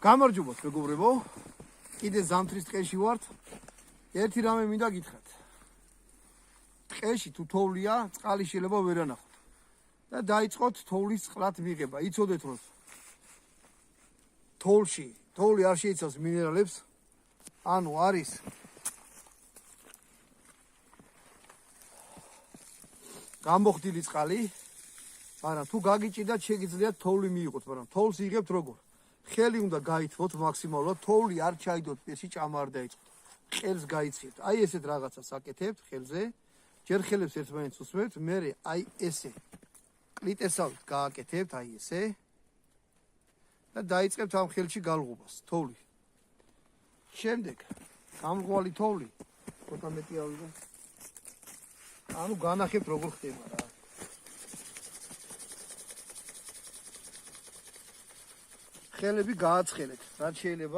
გამარჯობათ მეგობრებო, კიდე ზამთრის ტყეში ვართ. ერთი რამე მინდა გითხრათ. ტყეში თუ თოვლია, წყალი შეიძლება ვერ ანახოთ. და დაიწყოთ თოვლის წყლად მიღება. იცოდეთ რომ თოვლი არ შეიცავს მინერალებს, ანუ არის გამოხდილი წყალი, მაგრამ თუ გაგიჭირდათ შეგიძლიათ თოვლი მიიღოთ, მაგრამ თოვლს იღებთ როგორ? ხელი უნდა გაითმოთ მაქსიმალურად, თოვლი არ ჩაიდოთ პირში, ჭამა არ დაიწყოთ. ხელს გაიციეთ. აი ესეთ რაღაცას აკეთებთ ხელზე, ჯერ ხელებს ერთმანეთს უსმევთ, მერე აი ესე კლიტესავით გააკეთებთ, აი ესე. და დაიწყებთ ამ ხელში გალღობას, თოვლი. შემდეგ გამრღვალი თოვლი, ცოტა მეტი ავიღო. ანუ განახებთ როგორ ხდება რა. ხელები გააცხელეთ, რაც შეიძლება